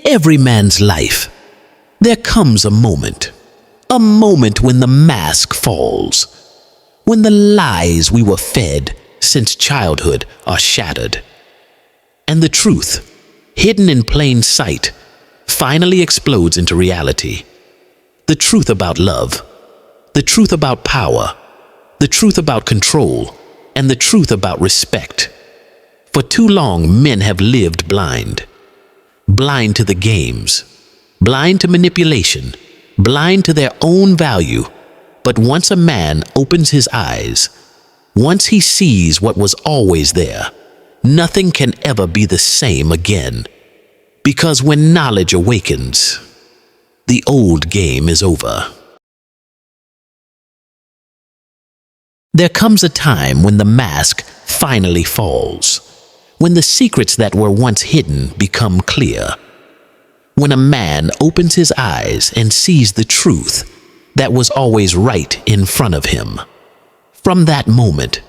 every man's life, there comes a moment when the mask falls, when the lies we were fed since childhood are shattered, and the truth, hidden in plain sight, finally explodes into reality. The truth about love, the truth about power, the truth about control, and the truth about respect. For too long, men have lived blind. Blind to the games, blind to manipulation, blind to their own value. But once a man opens his eyes, once he sees what was always there, nothing can ever be the same again. Because when knowledge awakens, the old game is over. There comes a time when the mask finally falls, when the secrets that were once hidden become clear, when a man opens his eyes and sees the truth that was always right in front of him. From that moment,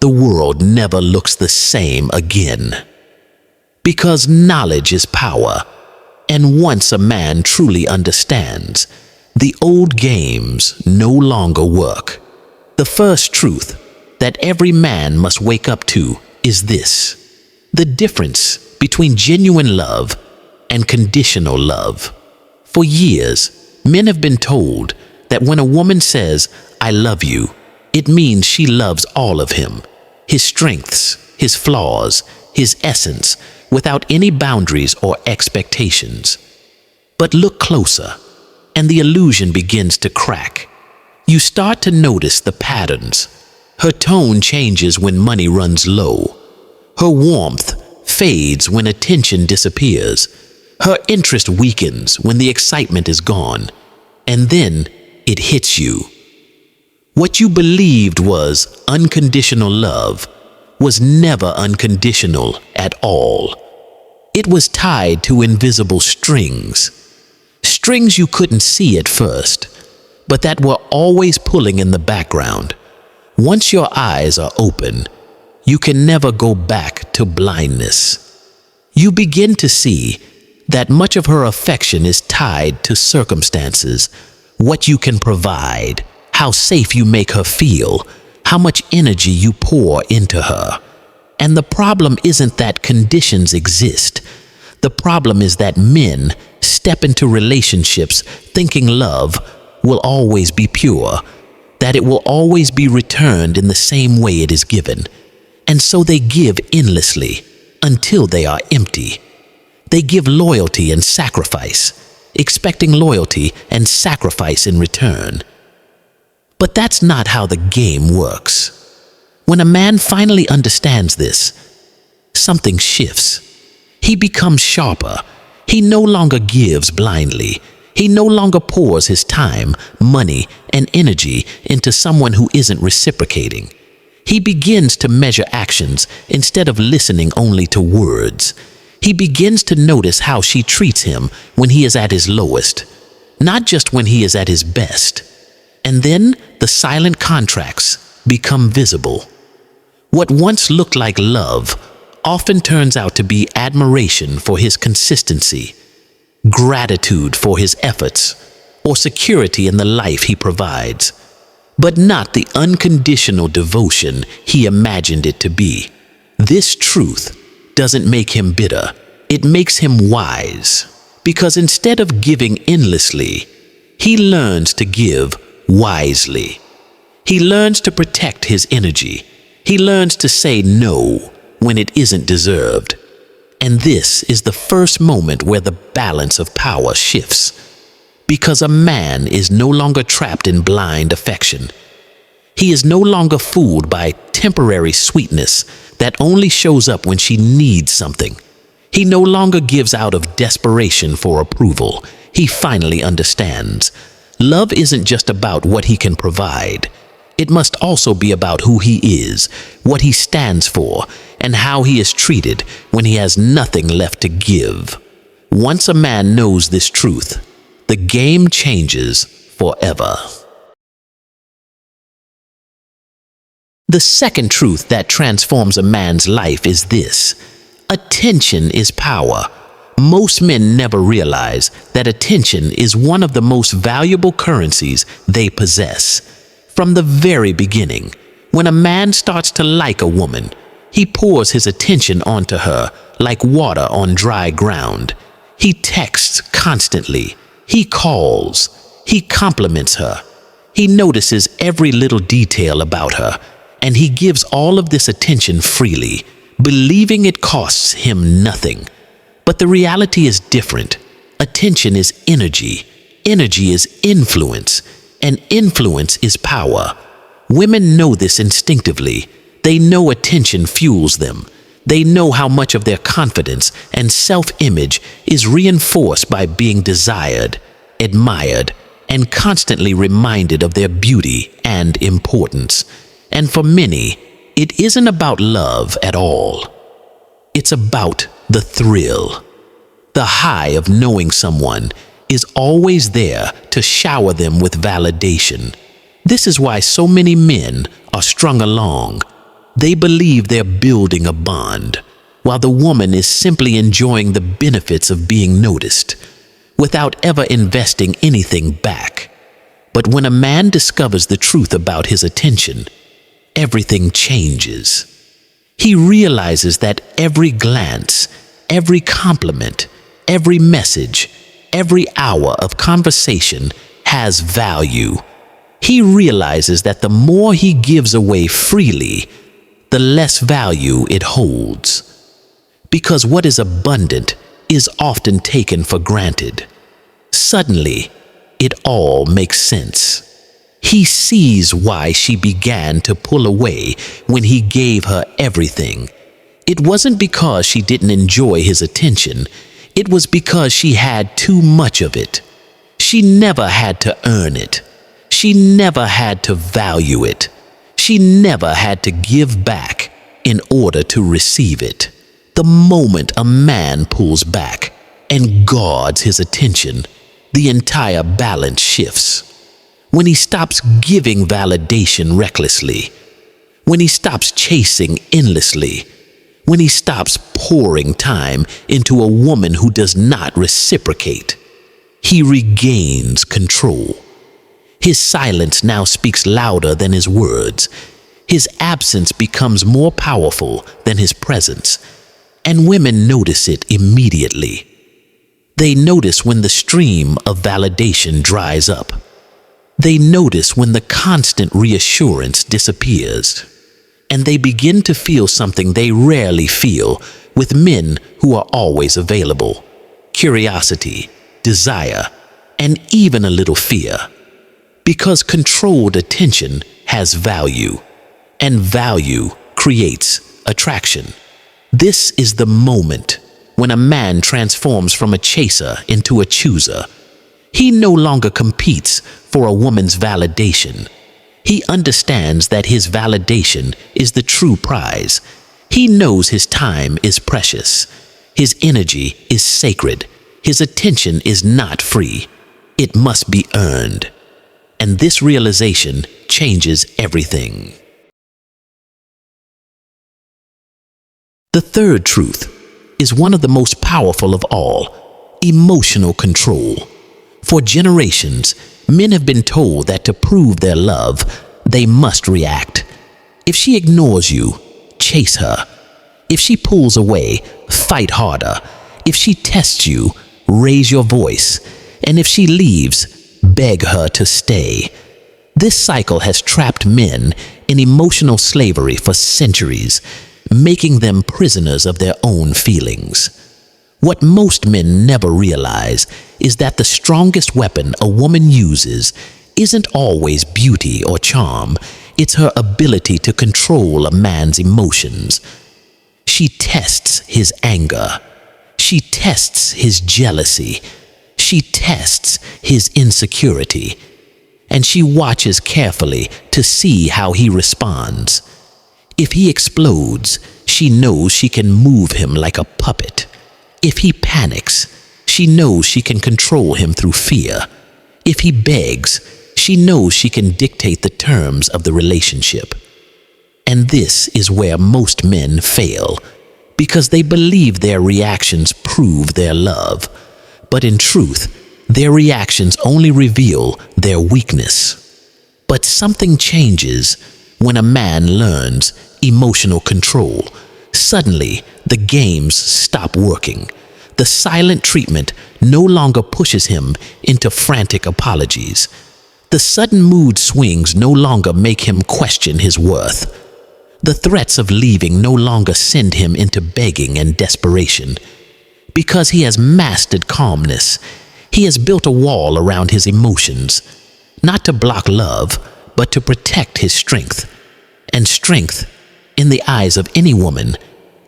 the world never looks the same again. Because knowledge is power, and once a man truly understands, the old games no longer work. The first truth that every man must wake up to is this: the difference between genuine love and conditional love. For years, men have been told that when a woman says, "I love you," it means she loves all of him, his strengths, his flaws, his essence, without any boundaries or expectations. But look closer, and the illusion begins to crack. You start to notice the patterns. Her tone changes when money runs low. Her warmth fades when attention disappears. Her interest weakens when the excitement is gone. And then it hits you. What you believed was unconditional love was never unconditional at all. It was tied to invisible strings. Strings you couldn't see at first, but that were always pulling in the background. Once your eyes are open, you can never go back to blindness. You begin to see that much of her affection is tied to circumstances, what you can provide, how safe you make her feel, how much energy you pour into her. And the problem isn't that conditions exist. The problem is that men step into relationships thinking love will always be pure, that it will always be returned in the same way it is given. And so they give endlessly until they are empty. They give loyalty and sacrifice, expecting loyalty and sacrifice in return. But that's not how the game works. When a man finally understands this, something shifts. He becomes sharper. He no longer gives blindly. He no longer pours his time, money, and energy into someone who isn't reciprocating. He begins to measure actions instead of listening only to words. He begins to notice how she treats him when he is at his lowest, not just when he is at his best. And then the silent contracts become visible. What once looked like love often turns out to be admiration for his consistency, gratitude for his efforts, or security in the life he provides, but not the unconditional devotion he imagined it to be. This truth doesn't make him bitter, it makes him wise, because instead of giving endlessly, he learns to give wisely. He learns to protect his energy. He learns to say no when it isn't deserved. And this is the first moment where the balance of power shifts, because a man is no longer trapped in blind affection. He is no longer fooled by temporary sweetness that only shows up when she needs something. He no longer gives out of desperation for approval. He finally understands. Love isn't just about what he can provide. It must also be about who he is, what he stands for, and how he is treated when he has nothing left to give. Once a man knows this truth, the game changes forever. The second truth that transforms a man's life is this: attention is power, Most men never realize that attention is one of the most valuable currencies they possess. From the very beginning, when a man starts to like a woman, he pours his attention onto her like water on dry ground. He texts constantly. He calls. He compliments her. He notices every little detail about her, and he gives all of this attention freely, believing it costs him nothing. But the reality is different. Attention is energy. Energy is influence. And influence is power. Women know this instinctively. They know attention fuels them. They know how much of their confidence and self-image is reinforced by being desired, admired, and constantly reminded of their beauty and importance. And for many, it isn't about love at all. It's about the thrill. The high of knowing someone is always there to shower them with validation. This is why so many men are strung along. They believe they're building a bond, while the woman is simply enjoying the benefits of being noticed, without ever investing anything back. But when a man discovers the truth about his attention, everything changes. He realizes that every glance, every compliment, every message, every hour of conversation has value. He realizes that the more he gives away freely, the less value it holds. Because what is abundant is often taken for granted. Suddenly, it all makes sense. He sees why she began to pull away when he gave her everything. It wasn't because she didn't enjoy his attention. It was because she had too much of it. She never had to earn it. She never had to value it. She never had to give back in order to receive it. The moment a man pulls back and guards his attention, the entire balance shifts. When he stops giving validation recklessly, when he stops chasing endlessly, when he stops pouring time into a woman who does not reciprocate, he regains control. His silence now speaks louder than his words. His absence becomes more powerful than his presence, and women notice it immediately. They notice when the stream of validation dries up. They notice when the constant reassurance disappears. And they begin to feel something they rarely feel with men who are always available: curiosity, desire, and even a little fear. Because controlled attention has value, and value creates attraction. This is the moment when a man transforms from a chaser into a chooser. He no longer competes for a woman's validation. He understands that his validation is the true prize. He knows his time is precious. His energy is sacred. His attention is not free. It must be earned. And this realization changes everything. The third truth is one of the most powerful of all: emotional control. For generations, men have been told that to prove their love, they must react. If she ignores you, chase her. If she pulls away, fight harder. If she tests you, raise your voice. And if she leaves, beg her to stay. This cycle has trapped men in emotional slavery for centuries, making them prisoners of their own feelings. What most men never realize is that the strongest weapon a woman uses isn't always beauty or charm. It's her ability to control a man's emotions. She tests his anger. She tests his jealousy. She tests his insecurity. And she watches carefully to see how he responds. If he explodes, she knows she can move him like a puppet. If he panics, she knows she can control him through fear. If he begs, she knows she can dictate the terms of the relationship. And this is where most men fail, because they believe their reactions prove their love. But in truth, their reactions only reveal their weakness. But something changes when a man learns emotional control. Suddenly, the games stop working. The silent treatment no longer pushes him into frantic apologies. The sudden mood swings no longer make him question his worth. The threats of leaving no longer send him into begging and desperation. Because he has mastered calmness, he has built a wall around his emotions, not to block love, but to protect his strength. And strength, in the eyes of any woman,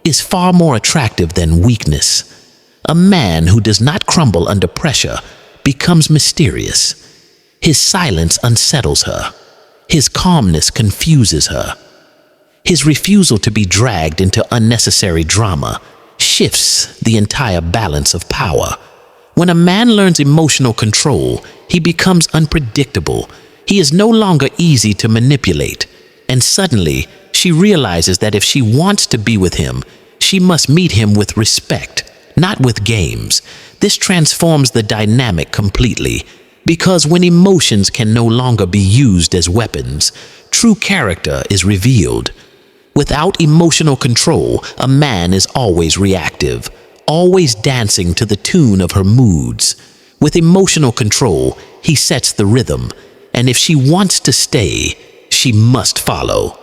is far more attractive than weakness. A man who does not crumble under pressure becomes mysterious. His silence unsettles her. His calmness confuses her. His refusal to be dragged into unnecessary drama shifts the entire balance of power. When a man learns emotional control, he becomes unpredictable. He is no longer easy to manipulate. And suddenly, she realizes that if she wants to be with him, she must meet him with respect, not with games. This transforms the dynamic completely, because when emotions can no longer be used as weapons, true character is revealed. Without emotional control, a man is always reactive, always dancing to the tune of her moods. With emotional control, he sets the rhythm, and if she wants to stay, she must follow.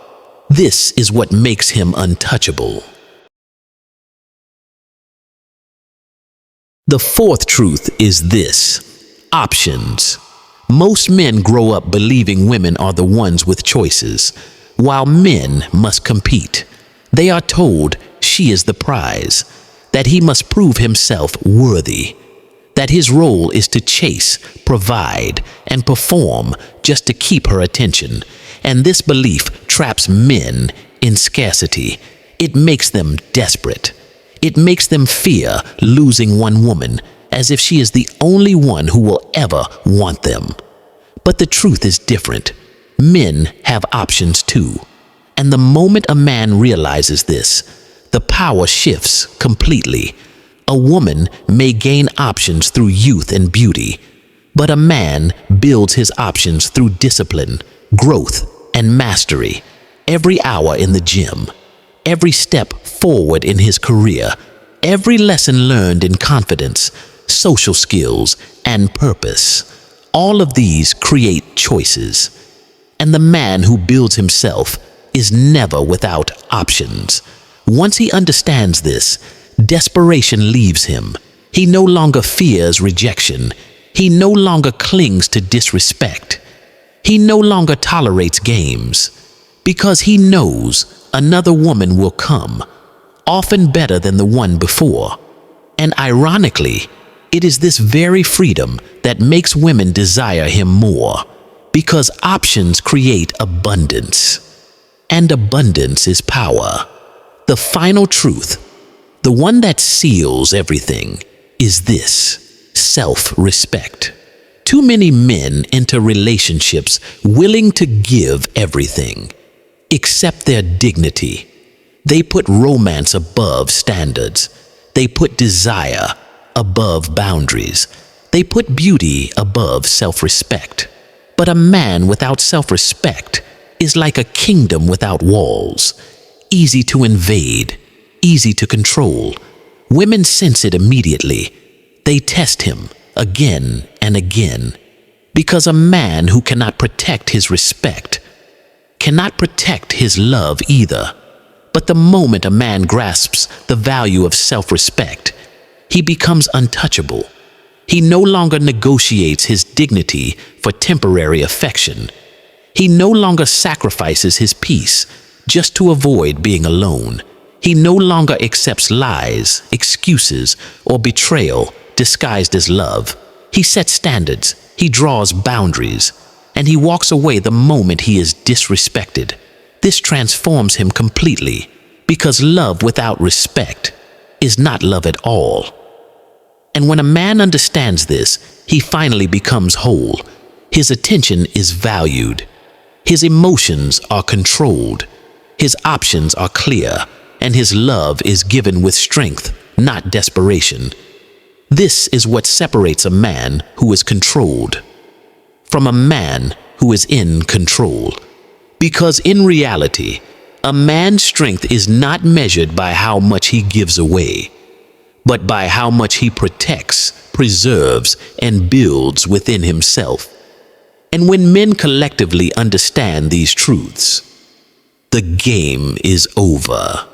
This is what makes him untouchable. The fourth truth is this: options. Most men grow up believing women are the ones with choices, while men must compete. They are told she is the prize, that he must prove himself worthy, that his role is to chase, provide, and perform just to keep her attention. And this belief traps men in scarcity. It makes them desperate. It makes them fear losing one woman, as if she is the only one who will ever want them. But the truth is different. Men have options too. And the moment a man realizes this, the power shifts completely. A woman may gain options through youth and beauty, but a man builds his options through discipline, growth, and mastery. Every hour in the gym, every step forward in his career, every lesson learned in confidence, social skills, and purpose. All of these create choices. And the man who builds himself is never without options. Once he understands this, desperation leaves him. He no longer fears rejection. He no longer clings to disrespect. He no longer tolerates games, because he knows another woman will come, often better than the one before. And ironically, it is this very freedom that makes women desire him more, because options create abundance. And abundance is power. The final truth, the one that seals everything, is this: self-respect. Too many men enter relationships willing to give everything, except their dignity. They put romance above standards. They put desire above boundaries. They put beauty above self-respect. But a man without self-respect is like a kingdom without walls, easy to invade, easy to control. Women sense it immediately. They test him again and again, because a man who cannot protect his respect cannot protect his love either. But the moment a man grasps the value of self-respect, he becomes untouchable. He no longer negotiates his dignity for temporary affection. He no longer sacrifices his peace just to avoid being alone. He no longer accepts lies, excuses, or betrayal disguised as love. He sets standards, he draws boundaries, and he walks away the moment he is disrespected. This transforms him completely, because love without respect is not love at all. And when a man understands this, he finally becomes whole. His attention is valued. His emotions are controlled. His options are clear. and his love is given with strength, not desperation. This is what separates a man who is controlled from a man who is in control. Because in reality, a man's strength is not measured by how much he gives away, but by how much he protects, preserves, and builds within himself. And when men collectively understand these truths, the game is over.